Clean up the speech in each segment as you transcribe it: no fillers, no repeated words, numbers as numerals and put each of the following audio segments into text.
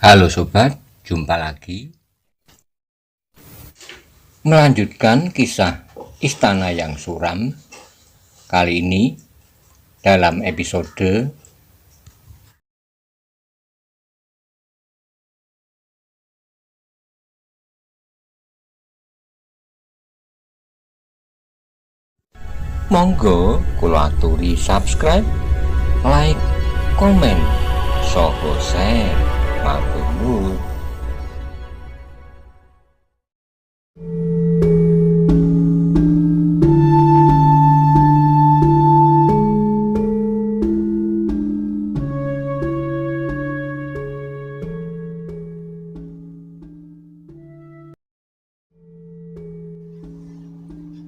Halo sobat, jumpa lagi. Melanjutkan kisah Istana yang Suram. Kali ini dalam episode monggo kula aturi subscribe, like, komen, saha share. Matur nuwun.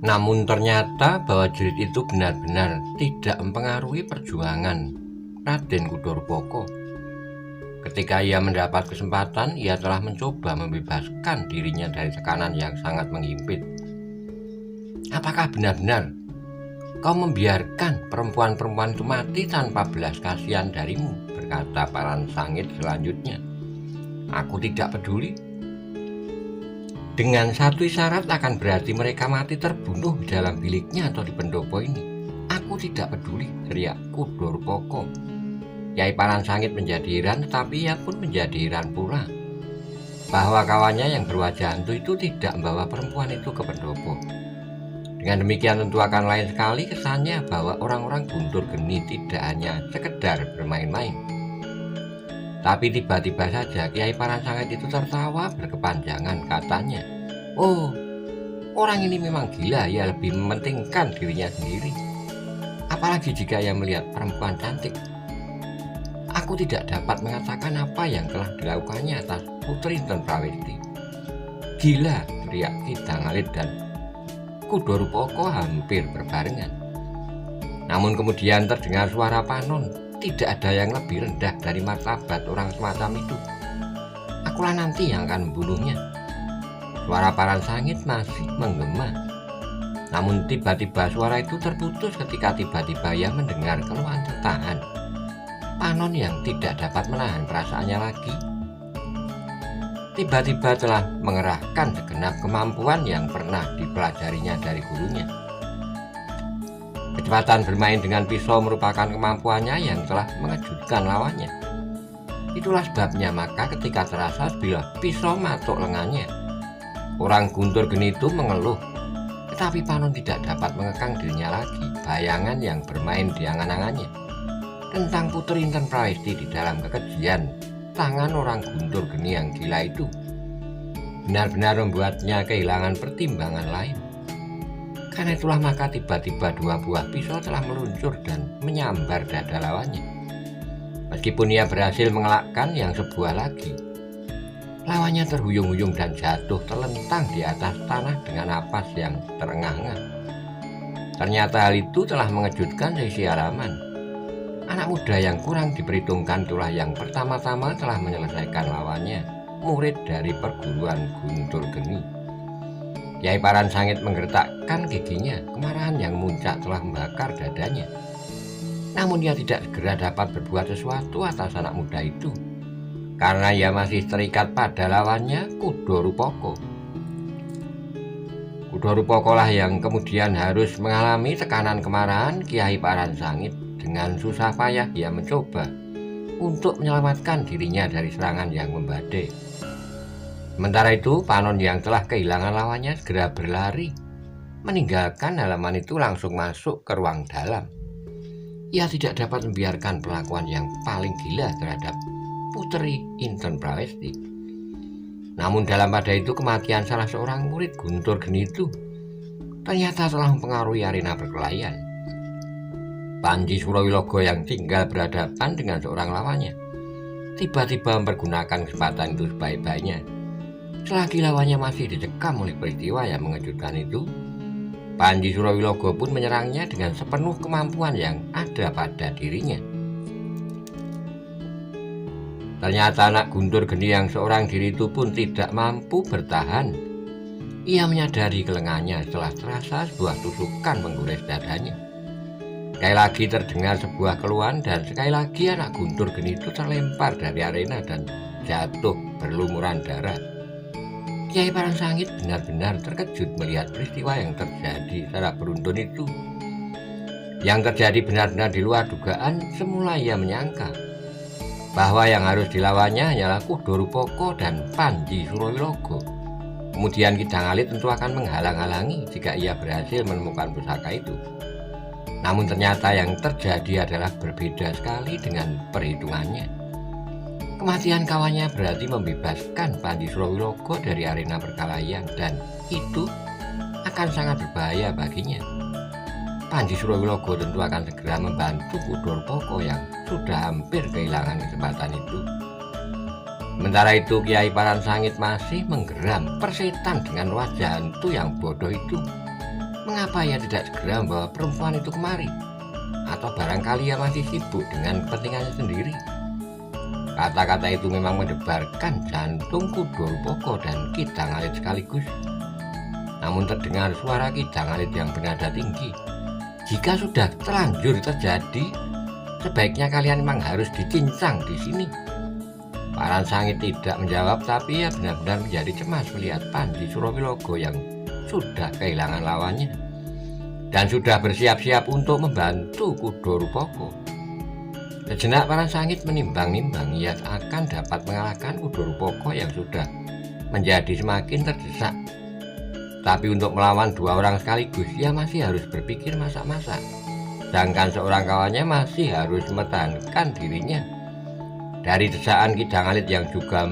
Namun ternyata bahwa Jerit itu benar-benar tidak mempengaruhi perjuangan Raden Kudorpoko. Ketika ia mendapat kesempatan, ia telah mencoba membebaskan dirinya dari tekanan yang sangat menghimpit. Apakah benar-benar kau membiarkan perempuan-perempuan itu mati tanpa belas kasihan darimu? Berkata Paransangit selanjutnya. Aku tidak peduli. Dengan satu isyarat akan berarti mereka mati terbunuh di dalam biliknya atau di pendopo ini. Aku tidak peduli, teriak Kudorpoko. Kyai Paransangit menjadi heran, tetapi ia pun menjadi heran pula bahwa kawannya yang berwajah hantu itu tidak membawa perempuan itu ke pendopo. Dengan demikian tentu akan lain sekali kesannya bahwa orang-orang Guntur Geni tidak hanya sekedar bermain-main. Tapi tiba-tiba saja Kyai Paransangit itu tertawa berkepanjangan, katanya, "Oh, orang ini memang gila, ia lebih mementingkan dirinya sendiri. Apalagi jika ia melihat perempuan cantik. Aku tidak dapat mengatakan apa yang telah dilakukannya atas Putri Inten Prawesti." Gila, teriak Kidang Alit dan Kudorpoko hampir berbarengan. Namun kemudian terdengar suara Panon. Tidak ada yang lebih rendah dari martabat orang semacam itu. Akulah nanti yang akan membunuhnya. Suara Paransangit masih menggema. Namun tiba-tiba suara itu terputus ketika tiba-tiba ia mendengar keluhan tertahan Panon yang tidak dapat menahan perasaannya lagi. Tiba-tiba telah mengerahkan segenap kemampuan yang pernah dipelajarinya dari gurunya. Kecepatan bermain dengan pisau merupakan kemampuannya yang telah mengejutkan lawannya. Itulah sebabnya maka ketika terasa sebilah pisau matuk lengannya, orang Guntur Geni itu mengeluh. Tetapi Panon tidak dapat mengekang dirinya lagi. Bayangan yang bermain di angan-angannya tentang Putri Inten Prawesti di dalam kekejian tangan orang Guntur Geni yang gila itu benar-benar membuatnya kehilangan pertimbangan lain. Karena itulah maka tiba-tiba dua buah pisau telah meluncur dan menyambar dada lawannya. Meskipun ia berhasil mengelakkan yang sebuah lagi, lawannya terhuyung-huyung dan jatuh terlentang di atas tanah dengan napas yang terengah-engah. Ternyata hal itu telah mengejutkan Sisi Halaman. Anak muda yang kurang diperhitungkan itulah yang pertama-tama telah menyelesaikan lawannya, murid dari perguruan Guntur Geni. Kyai Paransangit menggertakkan giginya. Kemarahan yang muncak telah membakar dadanya. Namun ia tidak segera dapat berbuat sesuatu atas anak muda itu, karena ia masih terikat pada lawannya, Kudorpoko. Kudorpoko lah yang kemudian harus mengalami tekanan kemarahan Kyai Paransangit. Dengan susah payah ia mencoba untuk menyelamatkan dirinya dari serangan yang membadai. Sementara itu Panon yang telah kehilangan lawannya segera berlari, meninggalkan halaman itu langsung masuk ke ruang dalam. Ia tidak dapat membiarkan perlakuan yang paling gila terhadap Putri Inten Prawesti. Namun dalam pada itu kematian salah seorang murid Guntur Geni itu ternyata telah mempengaruhi arena perkelahian. Panji Surawilogo yang tinggal berhadapan dengan seorang lawannya tiba-tiba mempergunakan kesempatan itu sebaik-baiknya. Selagi lawannya masih dicekam oleh peristiwa yang mengejutkan itu, Panji Surawilogo pun menyerangnya dengan sepenuh kemampuan yang ada pada dirinya. Ternyata anak Guntur Geni yang seorang diri itu pun tidak mampu bertahan. Ia menyadari kelengannya setelah terasa sebuah tusukan menggores dadanya. Sekali lagi terdengar sebuah keluhan dan sekali lagi anak Guntur Geni itu terlempar dari arena dan terjatuh berlumuran darah. Kiai Paransangit benar-benar terkejut melihat peristiwa yang terjadi secara beruntun itu. Yang terjadi benar-benar di luar dugaan. Semula ia menyangka bahwa yang harus dilawannya hanyalah Kudo Rupoko dan Panji Surowilogo. Kemudian Ki Dangalit tentu akan menghalang-halangi jika ia berhasil menemukan pusaka itu. Namun ternyata yang terjadi adalah berbeda sekali dengan perhitungannya. Kematian kawannya berarti membebaskan Panji Surowilogo dari arena perkelahian, dan itu akan sangat berbahaya baginya. Panji Surowilogo tentu akan segera membantu Kudo Rupoko yang sudah hampir kehilangan kesempatan itu. Sementara itu Kiai Paransangit masih menggeram persetan dengan wajah hantu yang bodoh itu. Mengapa ia tidak segera membawa perempuan itu kemari? Atau barangkali ia masih sibuk dengan kepentingannya sendiri? Kata-kata itu memang mendebarkan jantung Kudo Rupoko dan Ki Dangalit sekaligus. Namun terdengar suara Ki Dangalit yang bernada tinggi. Jika sudah terlanjur terjadi, sebaiknya kalian memang harus dicincang di sini. Paransangit tidak menjawab, tapi ia benar-benar menjadi cemas melihat Panji Surowilogo yang sudah kehilangan lawannya dan sudah bersiap-siap untuk membantu Kudo Rupoko. Sejenak Paransangit menimbang-nimbang ia akan dapat mengalahkan Kudo Rupoko yang sudah menjadi semakin terdesak. Tapi untuk melawan dua orang sekaligus, ia masih harus berpikir masak-masak. Sedangkan seorang kawannya masih harus mempertahankan dirinya dari desaan Ki Dangalit yang juga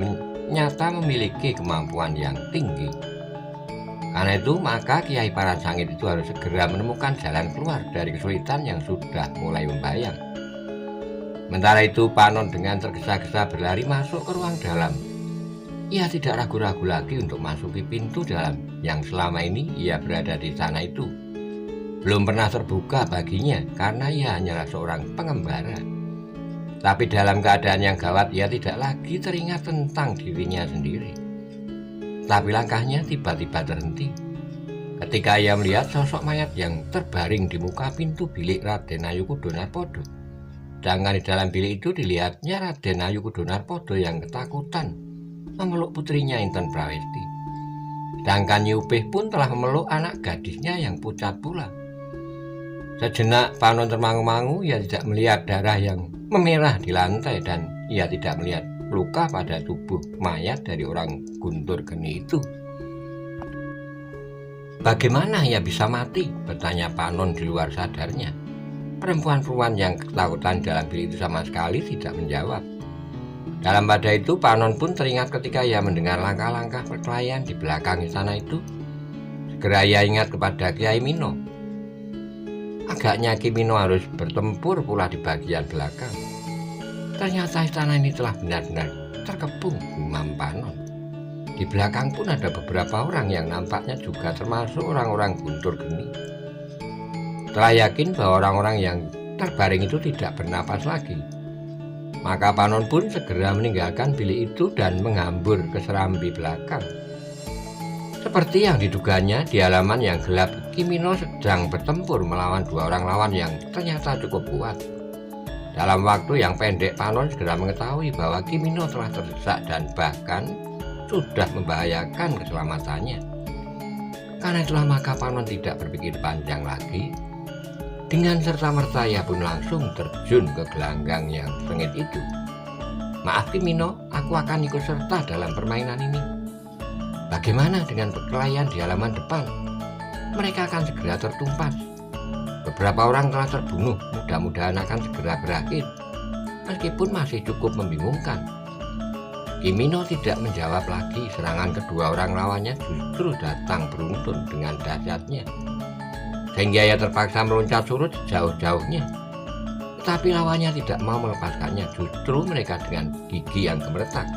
nyata memiliki kemampuan yang tinggi. Karena itu, maka Kiai Paransangit itu harus segera menemukan jalan keluar dari kesulitan yang sudah mulai membayang. Sementara itu, Panon dengan tergesa-gesa berlari masuk ke ruang dalam. Ia tidak ragu-ragu lagi untuk masuki pintu dalam yang selama ini ia berada di sana itu. Belum pernah terbuka baginya karena ia hanyalah seorang pengembara. Tapi dalam keadaan yang gawat ia tidak lagi teringat tentang dirinya sendiri. Tapi langkahnya tiba-tiba terhenti ketika ia melihat sosok mayat yang terbaring di muka pintu bilik Raden Ayu Kudo Narpodo. Sedangkan di dalam bilik itu dilihatnya Raden Ayu Kudo Narpodo yang ketakutan memeluk putrinya Inten Prawesti. Sedangkan Nyi Upih pun telah memeluk anak gadisnya yang pucat pula. Sejenak Panon termangu-mangu, ia tidak melihat darah yang memerah di lantai dan ia tidak melihat luka pada tubuh mayat dari orang guntur geni itu. Bagaimana ia bisa mati? Bertanya Panon di luar sadarnya. Perempuan-perempuan yang ketakutan dalam bilik itu sama sekali tidak menjawab. Dalam pada itu Panon pun teringat ketika ia mendengar langkah-langkah perkelahian di belakang istana itu. Segera ia ingat kepada Kiai Mino. Agaknya Ki Mino harus bertempur pula di bagian belakang. Ternyata istana ini telah benar-benar terkepung, gumam Panon. Di belakang pun ada beberapa orang yang nampaknya juga termasuk orang-orang guntur geni. Setelah yakin bahwa orang-orang yang terbaring itu tidak bernapas lagi, maka Panon pun segera meninggalkan bilik itu dan menghambur ke serambi belakang. Seperti yang diduganya, di halaman yang gelap Ki Mino sedang bertempur melawan dua orang lawan yang ternyata cukup kuat. Dalam waktu yang pendek Panon segera mengetahui bahwa Ki Mino telah terdesak dan bahkan sudah membahayakan keselamatannya. Karena itulah maka Panon tidak berpikir panjang lagi. Dengan serta-merta ia pun langsung terjun ke gelanggang yang sengit itu. Maaf Ki Mino, aku akan ikut serta dalam permainan ini. Bagaimana dengan perkelahian di halaman depan? Mereka akan segera tertumpas. Beberapa orang telah terbunuh, mudah-mudahan akan segera berakhir. Meskipun masih cukup membingungkan. Ki Mino tidak menjawab lagi. Serangan kedua orang lawannya justru datang beruntun dengan dahsyatnya, sehingga ia terpaksa meloncat surut sejauh-jauhnya. Tetapi lawannya tidak mau melepaskannya, justru mereka dengan gigi yang gemeretak,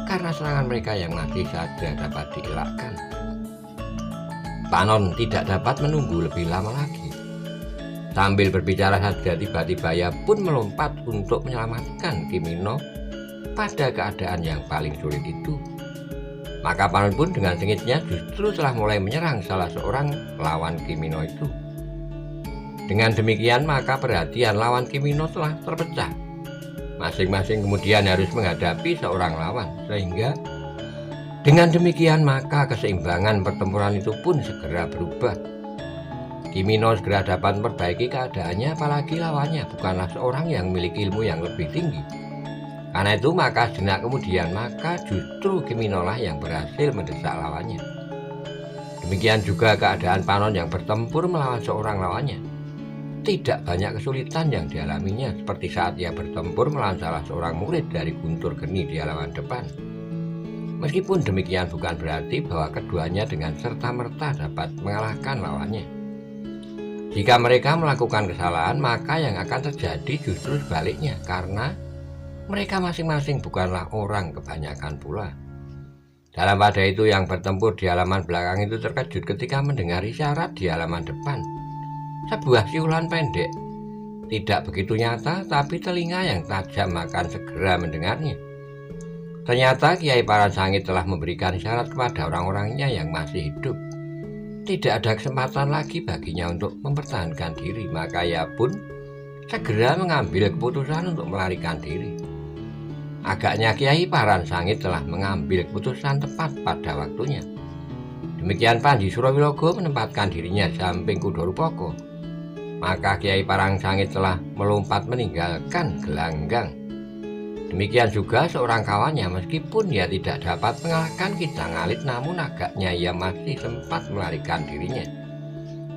karena serangan mereka yang masih saja dapat dielakkan. Panon tidak dapat menunggu lebih lama lagi. Sambil berbicara saja tiba-tiba ia pun melompat untuk menyelamatkan Ki Mino pada keadaan yang paling sulit itu. Maka Panon pun dengan sengitnya justru telah mulai menyerang salah seorang lawan Ki Mino itu. Dengan demikian maka perhatian lawan Ki Mino telah terpecah. Masing-masing kemudian harus menghadapi seorang lawan, sehingga dengan demikian maka keseimbangan pertempuran itu pun segera berubah. Kimino segera dapat memperbaiki keadaannya, apalagi lawannya bukanlah seorang yang memiliki ilmu yang lebih tinggi. Karena itu maka sejenak kemudian maka justru Kimino lah yang berhasil mendesak lawannya. Demikian juga keadaan Panon yang bertempur melawan seorang lawannya. Tidak banyak kesulitan yang dialaminya, seperti saat ia bertempur melawan salah seorang murid dari Guntur Geni di halaman depan. Meskipun demikian bukan berarti bahwa keduanya dengan serta-merta dapat mengalahkan lawannya. Jika mereka melakukan kesalahan, maka yang akan terjadi justru sebaliknya, karena mereka masing-masing bukanlah orang kebanyakan pula. Dalam pada itu yang bertempur di halaman belakang itu terkejut ketika mendengar isyarat di halaman depan. Sebuah siulan pendek, tidak begitu nyata, tapi telinga yang tajam akan segera mendengarnya. Ternyata Kiai Paransangit telah memberikan isyarat kepada orang-orangnya yang masih hidup. Tidak ada kesempatan lagi baginya untuk mempertahankan diri, maka ia pun segera mengambil keputusan untuk melarikan diri. Agaknya Kiai Paransangit telah mengambil keputusan tepat pada waktunya. Demikian Panji Surawilogo menempatkan dirinya samping Kudorupoko. Maka Kiai Paransangit telah melompat meninggalkan gelanggang. Demikian juga seorang kawannya, meskipun dia tidak dapat mengalahkan Kidang Alit, namun agaknya ia masih sempat melarikan dirinya,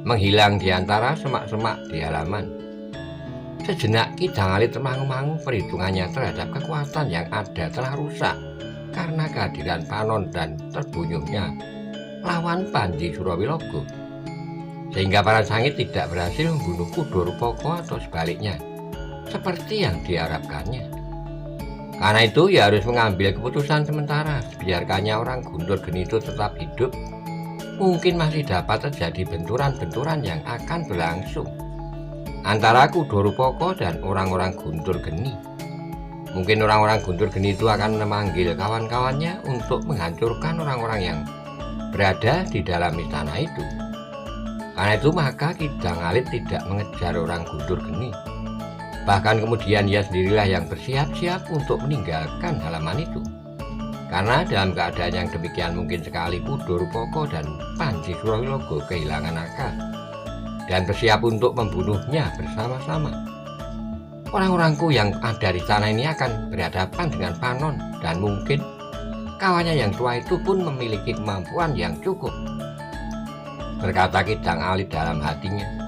menghilang di antara semak-semak di halaman. Sejenak Kidang Alit termangu-mangu, perhitungannya terhadap kekuatan yang ada telah rusak karena kehadiran Panon dan terbunuhnya lawan Panji Surawilogo, sehingga Paransangit tidak berhasil membunuh Kudorupoko atau sebaliknya, seperti yang diharapkannya. Karena itu ia harus mengambil keputusan sementara, biarkannya orang Guntur Geni itu tetap hidup. Mungkin masih dapat terjadi benturan-benturan yang akan berlangsung antara Kudorupoko dan orang-orang Guntur Geni. Mungkin orang-orang Guntur Geni itu akan memanggil kawan-kawannya untuk menghancurkan orang-orang yang berada di dalam istana itu. Karena itu maka Kidang Alit tidak mengejar orang Guntur Geni. Bahkan kemudian ia sendirilah yang bersiap-siap untuk meninggalkan halaman itu. Karena dalam keadaan yang demikian mungkin sekali Kudorupoko dan Panji Surawilogo kehilangan akal dan bersiap untuk membunuhnya bersama-sama. Orang-orangku yang ada di sana ini akan berhadapan dengan Panon, dan mungkin kawannya yang tua itu pun memiliki kemampuan yang cukup, berkata Kidang Alit dalam hatinya.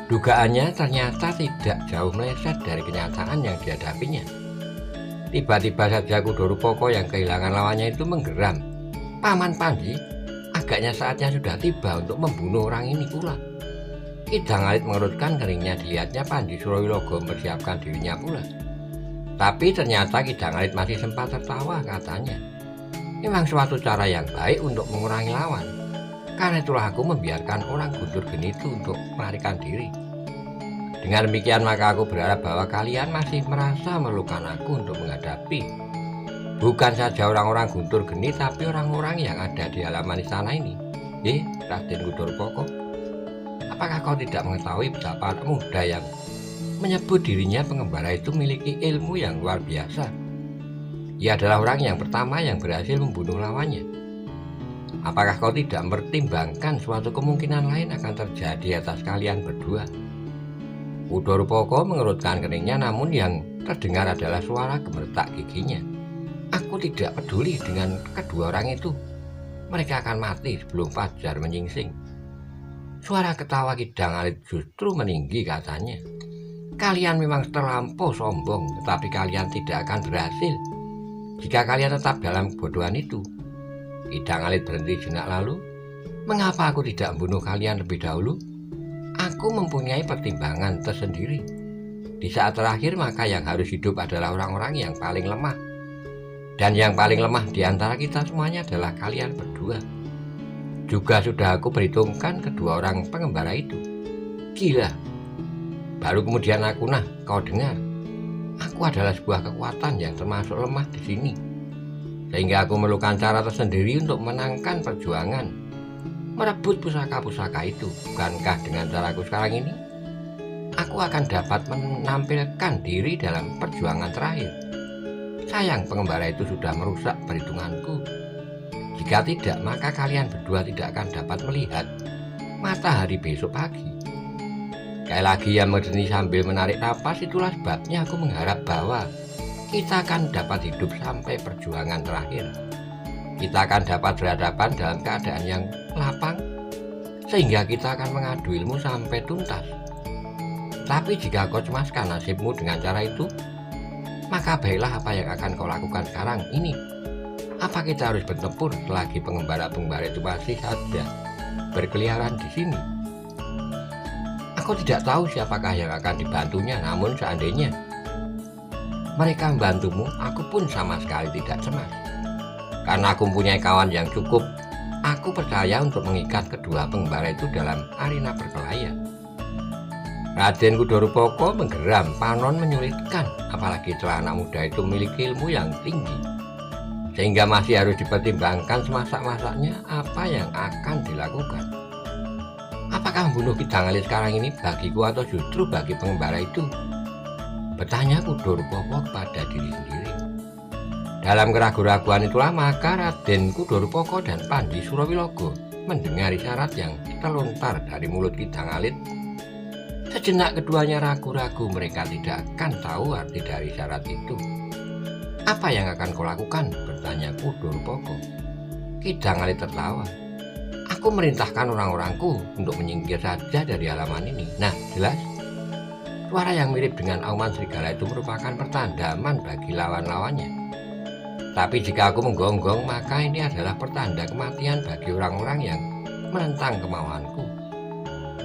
Dugaannya ternyata tidak jauh meleset dari kenyataan yang dihadapinya. Tiba-tiba saja Kudorupoko yang kehilangan lawannya itu menggeram. Paman Panji, agaknya saatnya sudah tiba untuk membunuh orang ini pula. Kidang Alit mengerutkan keningnya, dilihatnya Panji Surawilogo mempersiapkan dirinya pula. Tapi ternyata Kidang Alit masih sempat tertawa, katanya. Memang suatu cara yang baik untuk mengurangi lawan. Karena itulah aku membiarkan orang Guntur Geni itu untuk melarikan diri. Dengan demikian maka aku berharap bahwa kalian masih merasa memerlukan aku untuk menghadapi bukan saja orang-orang Guntur Geni, tapi orang-orang yang ada di halaman istana ini. Raden Kudorupoko, apakah kau tidak mengetahui betapa anak muda yang menyebut dirinya pengembara itu memiliki ilmu yang luar biasa? Ia adalah orang yang pertama yang berhasil membunuh lawannya. Apakah kau tidak mempertimbangkan suatu kemungkinan lain akan terjadi atas kalian berdua? Kudorupoko mengerutkan keningnya, namun yang terdengar adalah suara gemeretak giginya. Aku tidak peduli dengan kedua orang itu. Mereka akan mati sebelum fajar menyingsing. Suara ketawa Kidang Alit justru meninggi, katanya. Kalian memang terlampau sombong, tetapi kalian tidak akan berhasil jika kalian tetap dalam kebodohan itu. Kidang Alit berhenti jenak lalu. Mengapa aku tidak membunuh kalian lebih dahulu? Aku mempunyai pertimbangan tersendiri. Di saat terakhir maka yang harus hidup adalah orang-orang yang paling lemah. Dan yang paling lemah di antara kita semuanya adalah kalian berdua. Juga sudah aku perhitungkan kedua orang pengembara itu. Gila. Baru kemudian aku, kau dengar. Aku adalah sebuah kekuatan yang termasuk lemah di sini. Sehingga aku memerlukan cara tersendiri untuk menangkan perjuangan merebut pusaka-pusaka itu. Bukankah dengan caraku sekarang ini aku akan dapat menampilkan diri dalam perjuangan terakhir. Sayang pengembara itu sudah merusak perhitunganku. Jika tidak, maka kalian berdua tidak akan dapat melihat matahari besok pagi. Sekali lagi ia Mardeni sambil menarik napas. Itulah sebabnya aku mengharap bahwa kita akan dapat hidup sampai perjuangan terakhir. Kita akan dapat berhadapan dalam keadaan yang lapang, sehingga kita akan mengadu ilmu sampai tuntas. Tapi jika kau cemaskan nasibmu dengan cara itu, maka baiklah apa yang akan kau lakukan sekarang ini. Apa kita harus bertempur selagi pengembara-pengembara itu masih saja berkeliaran di sini? Aku tidak tahu siapakah yang akan dibantunya, namun seandainya mereka membantumu, aku pun sama sekali tidak cemas. Karena aku mempunyai kawan yang cukup, aku percaya untuk mengikat kedua pengembara itu dalam arena perkelahian. Raden Kudorupoko menggeram. Panon menyulitkan, apalagi setelah anak muda itu memiliki ilmu yang tinggi, sehingga masih harus dipertimbangkan semasak-masaknya apa yang akan dilakukan. Apakah membunuh Kidang Alit sekarang ini bagiku atau justru bagi pengembara itu? Bertanya Kudorupoko kepada diri sendiri. Dalam keraguan-raguan itulah maka Raden Kudorupoko dan Panji Surawilogo mendengar isyarat yang terlontar dari mulut Kidang Alit. Sejenak keduanya ragu-ragu, mereka tidak akan tahu arti dari isyarat itu. Apa yang akan kau lakukan? Bertanya Kudorupoko. Kidang Alit tertawa. Aku merintahkan orang-orangku untuk menyingkir saja dari halaman ini. Nah, jelas suara yang mirip dengan auman serigala itu merupakan pertanda aman bagi lawan-lawannya. Tapi jika aku menggonggong, maka ini adalah pertanda kematian bagi orang-orang yang menentang kemauanku.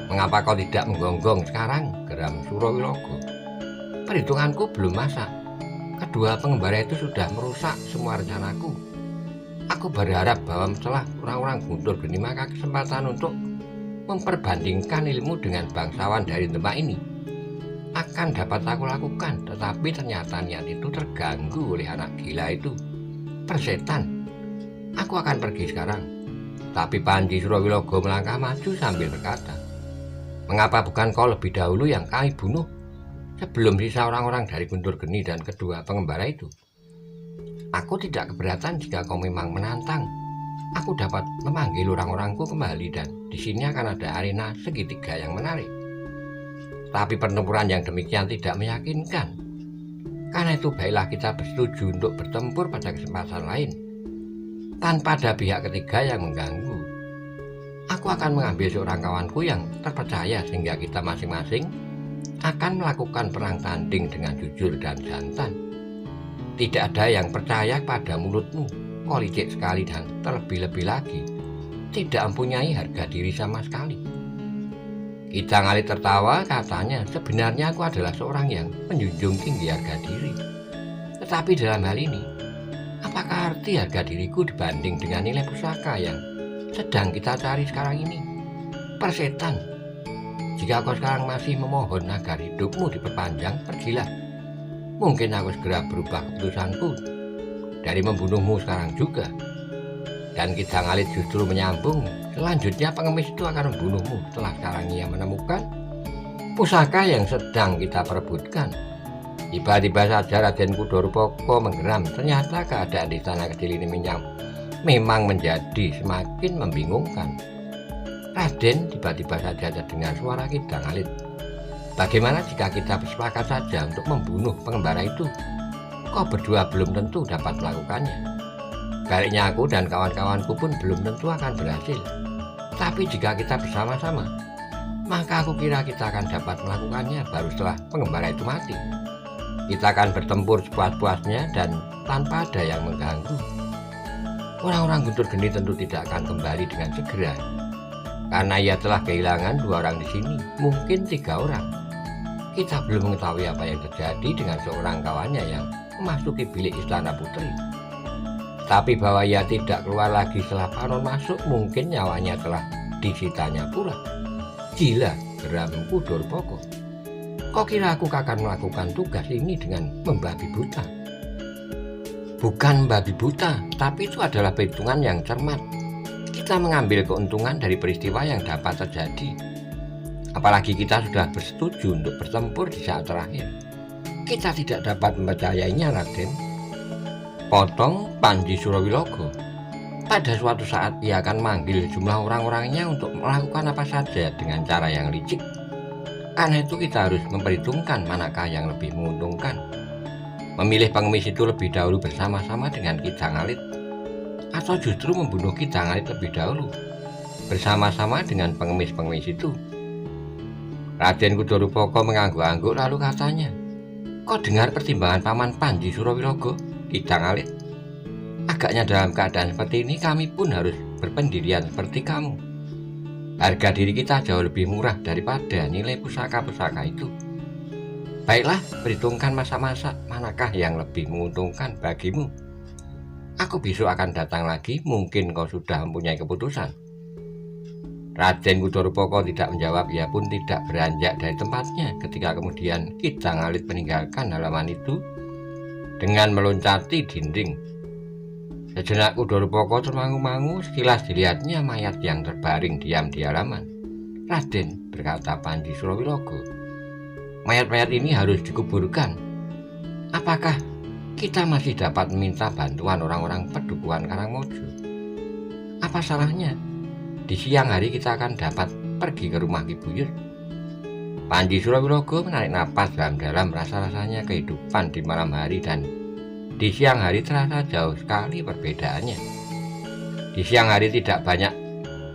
Mengapa kau tidak menggonggong sekarang? Geram Surawilogo. Perhitunganku belum masak. Kedua pengembara itu sudah merusak semua rencanaku. Aku berharap bahwa setelah orang-orang Guntur Geni, maka kesempatan untuk memperbandingkan ilmu dengan bangsawan dari Demak ini akan dapat aku lakukan. Tetapi ternyata niat itu terganggu oleh anak gila itu, persetan. Aku akan pergi sekarang. Tapi Panji Surawilogo melangkah maju sambil berkata, mengapa bukan kau lebih dahulu yang kami bunuh sebelum sisa orang-orang dari Guntur Geni dan kedua pengembara itu? Aku tidak keberatan jika kau memang menantang. Aku dapat memanggil orang-orangku kembali dan di sini akan ada arena segitiga yang menarik. Tapi pertempuran yang demikian tidak meyakinkan. Karena itu baiklah kita bersetuju untuk bertempur pada kesempatan lain, tanpa ada pihak ketiga yang mengganggu. Aku akan mengambil seorang kawanku yang terpercaya sehingga kita masing-masing akan melakukan perang tanding dengan jujur dan jantan. Tidak ada yang percaya pada mulutmu, kau licik sekali dan terlebih-lebih lagi tidak mempunyai harga diri sama sekali. Kidang Alit tertawa, katanya, sebenarnya aku adalah seorang yang menjunjung tinggi harga diri. Tetapi dalam hal ini, apakah arti harga diriku dibanding dengan nilai pusaka yang sedang kita cari sekarang ini? Persetan, jika kau sekarang masih memohon agar hidupmu diperpanjang, pergilah. Mungkin aku segera berubah keputusanku dari membunuhmu sekarang juga. Dan Kidang Alit justru menyambung, selanjutnya pengemis itu akan membunuhmu setelah sekarang ia menemukan pusaka yang sedang kita perebutkan. Tiba-tiba saja Raden Kudorupoko menggeram. Ternyata keadaan di tanah kecil ini memang menjadi semakin membingungkan. Raden, tiba-tiba saja terdengar suara Kidang Alit. Bagaimana jika kita bersepakat saja untuk membunuh pengembara itu? Kau berdua belum tentu dapat melakukannya. Baliknya aku dan kawan-kawanku pun belum tentu akan berhasil. Tapi jika kita bersama-sama, maka aku kira kita akan dapat melakukannya baru setelah pengembara itu mati. Kita akan bertempur sepuas-puasnya dan tanpa ada yang mengganggu. Orang-orang Guntur Geni tentu tidak akan kembali dengan segera, karena ia telah kehilangan 2 orang di sini, mungkin 3 orang. Kita belum mengetahui apa yang terjadi dengan seorang kawannya yang memasuki bilik istana putri. Tapi bahwa ia tidak keluar lagi setelah Panon masuk, mungkin nyawanya telah disitanya pula. Gila, geram Kudorupoko. Kau kira aku akan melakukan tugas ini dengan membabi buta? Bukan membabi buta, tapi itu adalah perhitungan yang cermat. Kita mengambil keuntungan dari peristiwa yang dapat terjadi. Apalagi kita sudah bersetuju untuk bertempur di saat terakhir. Kita tidak dapat mempercayainya, Raden. Potong Panji Surawilogo. Pada suatu saat ia akan manggil jumlah orang-orangnya untuk melakukan apa saja dengan cara yang licik. Karena itu kita harus memperhitungkan manakah yang lebih menguntungkan. Memilih pengemis itu lebih dahulu bersama-sama dengan Ki Jangalit, atau justru membunuh Ki Jangalit lebih dahulu bersama-sama dengan pengemis-pengemis itu. Raden Kudorupoko mengangguk-angguk lalu katanya, "Kau dengar pertimbangan Paman Panji Surawilogo, Ki Jangalit? Agaknya dalam keadaan seperti ini kami pun harus berpendirian seperti kamu. Harga diri kita jauh lebih murah daripada nilai pusaka-pusaka itu. Baiklah, perhitungkan masa-masa manakah yang lebih menguntungkan bagimu. Aku besok akan datang lagi, mungkin kau sudah mempunyai keputusan." Raden Kudorupoko tidak menjawab, ia pun tidak beranjak dari tempatnya ketika kemudian Ki Jangalit meninggalkan halaman itu dengan meloncati dinding. Sejenak Kudorupoko termangu-mangu, sekilas dilihatnya mayat yang terbaring diam di halaman. "Raden," berkata Panji Surawilogo, "mayat-mayat ini harus dikuburkan. Apakah kita masih dapat meminta bantuan orang-orang Padukuhan Karangmojo? Apa salahnya? Di siang hari kita akan dapat pergi ke rumah Ki Buyut." Panji Surawilogo menarik napas dalam-dalam, rasa-rasanya kehidupan di malam hari dan di siang hari terasa jauh sekali perbedaannya. Di siang hari tidak banyak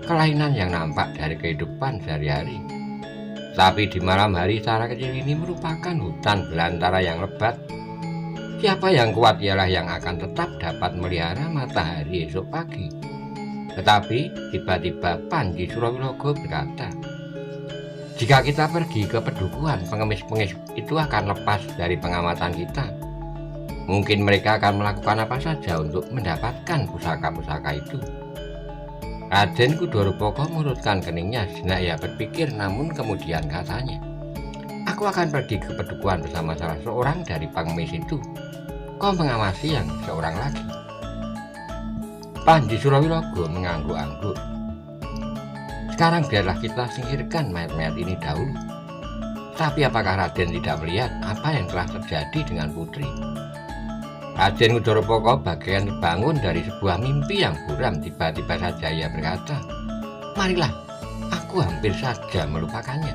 kelainan yang nampak dari kehidupan sehari-hari. Tapi di malam hari secara kecil ini merupakan hutan belantara yang lebat. Siapa yang kuat ialah yang akan tetap dapat melihara matahari esok pagi. Tetapi tiba-tiba Panji Surawilogo berkata, "Jika kita pergi ke Padukuhan, pengemis-pengemis itu akan lepas dari pengamatan kita. Mungkin mereka akan melakukan apa saja untuk mendapatkan pusaka-pusaka itu." Raden Kudorupoko mengurutkan keningnya. Sejenak ia berpikir, namun kemudian katanya, "Aku akan pergi ke Padukuhan bersama salah seorang dari pengemis itu. Kau mengawasi yang seorang lagi." Panji Surawilogo mengangguk-angguk. "Sekarang biarlah kita singkirkan mayat-mayat ini dahulu. Tapi apakah Raden tidak melihat apa yang telah terjadi dengan putri?" Raden Kudorupoko bagian terbangun dari sebuah mimpi yang buram. Tiba-tiba saja ia berkata, "Marilah, aku hampir saja melupakannya."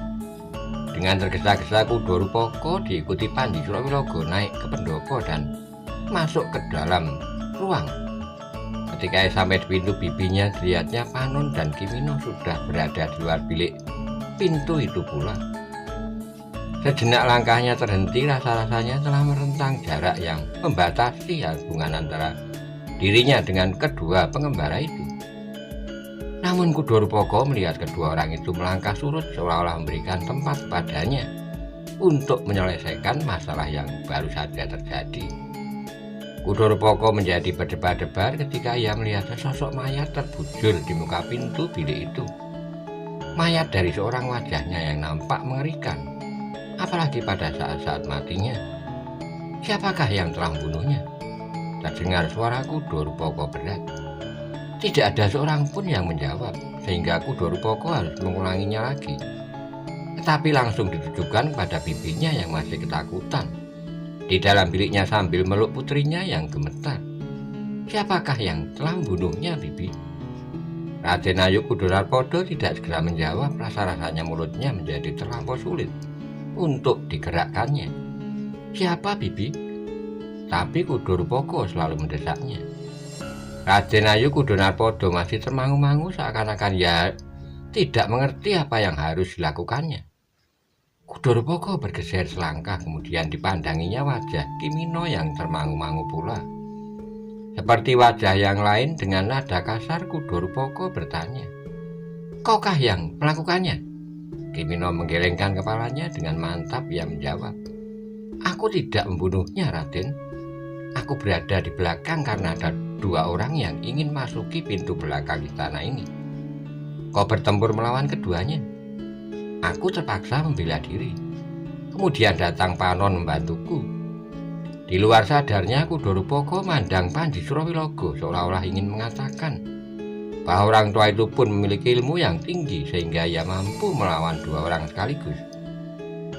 Dengan tergesa-gesa Kudorupoko diikuti Panji Surawilogo naik ke pendopo dan masuk ke dalam ruang. Ketika ia sampai di pintu bibinya, dilihatnya Panon dan Kimino sudah berada di luar bilik pintu itu pula. Sejenak langkahnya terhenti, rasa-rasanya telah merentang jarak yang membatasi hubungan antara dirinya dengan kedua pengembara itu. Namun Kudorupoko melihat kedua orang itu melangkah surut seolah-olah memberikan tempat padanya untuk menyelesaikan masalah yang baru saja terjadi. Kudorupoko menjadi berdebar-debar ketika ia melihat sesosok mayat terbujur di muka pintu bilik itu. Mayat dari seorang, wajahnya yang nampak mengerikan, apalagi pada saat-saat matinya. Siapakah yang telah membunuhnya? Terdengar suara Kudorupoko berat. Tidak ada seorang pun yang menjawab, sehingga Kudorupoko harus mengulanginya lagi. Tetapi langsung ditujukan pada bibinya yang masih ketakutan di dalam biliknya sambil meluk putrinya yang gemetar. Siapakah yang telah membunuhnya, Bibi? Raden Ayu Kudorarpodo tidak segera menjawab. Rasa-rasanya mulutnya menjadi terlampau sulit untuk digerakkannya. "Siapa, Bibi?" Tapi Kudorupoko selalu mendesaknya. Raden Ayu Kudorarpodo masih termangu-mangu, seakan-akan ia tidak mengerti apa yang harus dilakukannya. Kudorupoko bergeser selangkah, kemudian dipandanginya wajah Kimino yang termangu-mangu pula. Seperti wajah yang lain, dengan nada kasar Kudorupoko bertanya, "Kaukah yang melakukannya?" Kimino menggelengkan kepalanya dengan mantap. Ia menjawab, "Aku tidak membunuhnya, Raden. Aku berada di belakang karena ada dua orang yang ingin masuki pintu belakang istana ini. Kau bertempur melawan keduanya. Aku terpaksa membela diri. Kemudian datang Panon membantuku." Di luar sadarnya Kudorupoko mandang Panji Surawilogo seolah-olah ingin mengatakan, bahwa orang tua itu pun memiliki ilmu yang tinggi sehingga ia mampu melawan dua orang sekaligus,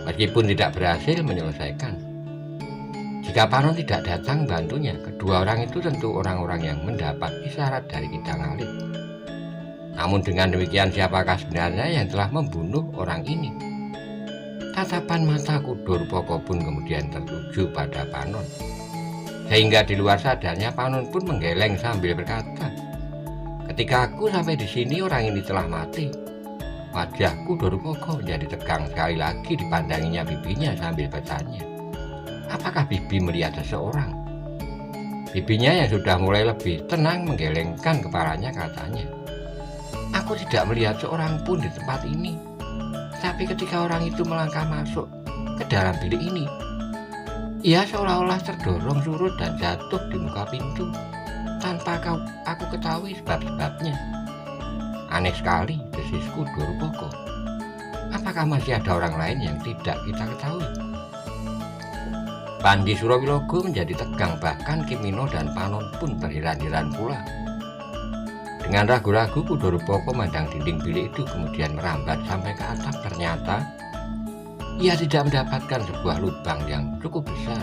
meskipun tidak berhasil menyelesaikan. Jika Panon tidak datang bantunya, kedua orang itu tentu orang-orang yang mendapat isyarat dari Kidang Alit. Namun dengan demikian, siapakah sebenarnya yang telah membunuh orang ini? Tatapan mata Kudorpoko pun kemudian tertuju pada Panon, sehingga di luar sadarnya Panon pun menggeleng sambil berkata, "Ketika aku sampai di sini, orang ini telah mati." Wajah Kudorpoko menjadi tegang sekali lagi dipandanginya bibinya sambil bertanya, "Apakah bibi melihat seseorang?" Bibinya yang sudah mulai lebih tenang menggelengkan kepalanya, katanya, "Aku tidak melihat seorang pun di tempat ini. Tapi ketika orang itu melangkah masuk ke dalam bilik ini, ia seolah-olah terdorong surut dan jatuh di muka pintu tanpa aku ketahui sebab-sebabnya." "Aneh sekali," desisku Kudorpoko. "Apakah masih ada orang lain yang tidak kita ketahui?" Panji Surawilogo menjadi tegang, bahkan Kimino dan Panon pun berheran-heran pula. Dengan ragu-ragu Kudorpoko memandang dinding bilik itu, kemudian merambat sampai ke atap. Ternyata ia tidak mendapatkan sebuah lubang yang cukup besar.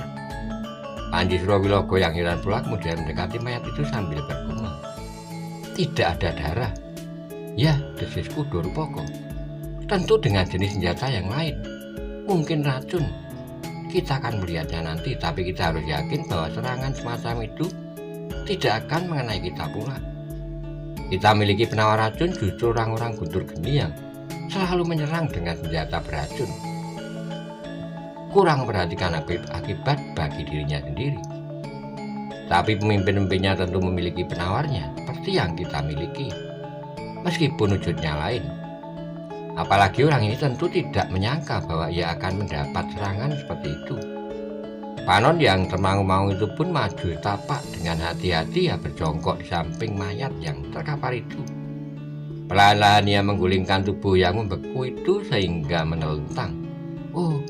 Panji Surawilogo yang heran pula kemudian mendekati mayat itu sambil bergumam, "Tidak ada darah." "Ya," desis Kudorpoko, "tentu dengan jenis senjata yang lain, mungkin racun. Kita akan melihatnya nanti, tapi kita harus yakin bahwa serangan semacam itu tidak akan mengenai kita pula. Kita miliki penawar racun, justru orang-orang Guntur Geni yang selalu menyerang dengan senjata beracun. Kurang memperhatikan akibat bagi dirinya sendiri. Tapi pemimpin-pemimpinnya tentu memiliki penawarnya, seperti yang kita miliki, meskipun wujudnya lain. Apalagi orang ini tentu tidak menyangka bahwa ia akan mendapat serangan seperti itu." Panon yang termangu-mangu itu pun maju tapak dengan hati-hati, ia berjongkok di samping mayat yang terkapar itu. Perlahan-lahan ia menggulingkan tubuh yang membeku itu sehingga menelentang. Oh,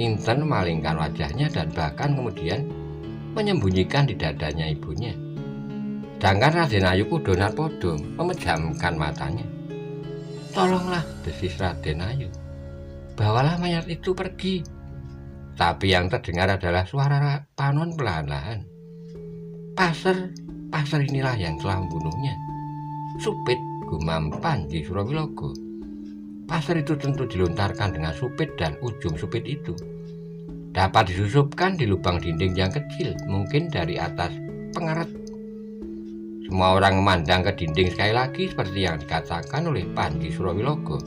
Inten memalingkan wajahnya dan bahkan kemudian menyembunyikan di dadanya ibunya. Sedangkan Raden Ayu Kudonarpodo memejamkan matanya. "Tolonglah," desis Raden Ayu, "bawalah mayat itu pergi." Tapi yang terdengar adalah suara Panon perlahan-lahan. Pasar inilah yang telah membunuhnya." "Supit," gumam Panji Surawilogo. Pasar itu tentu dilontarkan dengan supit, dan ujung supit itu dapat disusupkan di lubang dinding yang kecil, mungkin dari atas pengeret. Semua orang memandang ke dinding sekali lagi seperti yang dikatakan oleh Panji Surawilogo.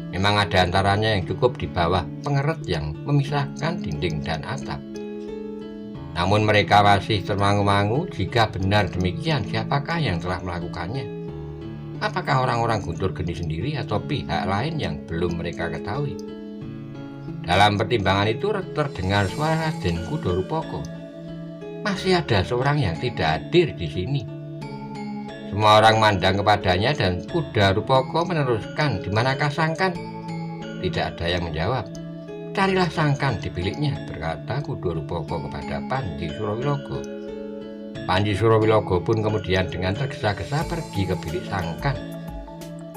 Memang ada antaranya yang cukup di bawah pengeret yang memisahkan dinding dan atap. Namun mereka masih termangu-mangu. Jika benar demikian, siapakah yang telah melakukannya? Apakah orang-orang Guntur Geni sendiri atau pihak lain yang belum mereka ketahui? Dalam pertimbangan itu terdengar suara Raden Kudorpoko. "Masih ada seorang yang tidak hadir di sini." Semua orang mandang kepadanya dan Kudorpoko meneruskan, "Di manakah Sangkan?" Tidak ada yang menjawab. "Carilah Sangkan di biliknya," berkata Kudorpoko kepada Panji Surawilogo. Panji Surawilogo pun kemudian dengan tergesa-gesa pergi ke bilik Sangkan.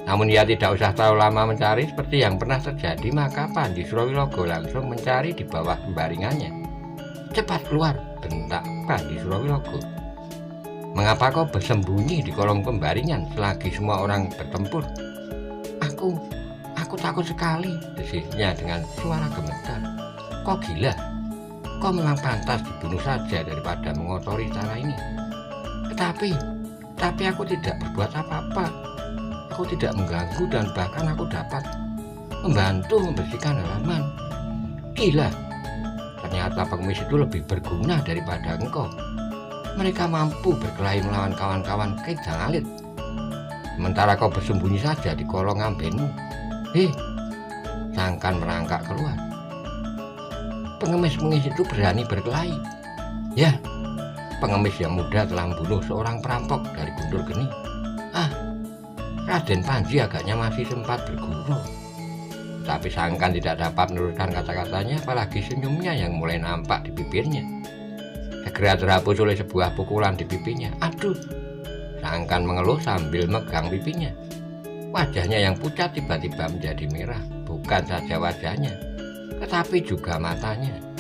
Namun ia tidak usah terlalu lama mencari seperti yang pernah terjadi, maka Panji Surawilogo langsung mencari di bawah pembaringannya. "Cepat keluar," bentak Panji Surawilogo. "Mengapa kau bersembunyi di kolong pembaringan selagi semua orang bertempur?" Aku takut sekali," desisnya dengan suara gemetar. "Kau gila? Kau memang pantas dibunuh saja daripada mengotori tanah ini. Tapi aku tidak berbuat apa-apa. Aku tidak mengganggu dan bahkan aku dapat membantu membersihkan halaman. Gila, ternyata pengemis itu lebih berguna daripada engkau. Mereka mampu berkelahi melawan kawan-kawan Kidang Alit, sementara kau bersembunyi saja di kolong ambenmu." Sangkan merangkak keluar. "Pengemis-pengemis itu berani berkelahi. Ya, pengemis yang muda telah membunuh seorang perampok dari Guntur Geni. Raden Panji agaknya masih sempat bergurau." Tapi Sangkan tidak dapat meneruskan kata-katanya, apalagi senyumnya yang mulai nampak di bibirnya segera terhapus oleh sebuah pukulan di pipinya. "Aduh!" Angkan mengeluh sambil megang pipinya. Wajahnya yang pucat tiba-tiba menjadi merah. Bukan saja wajahnya, tetapi juga matanya.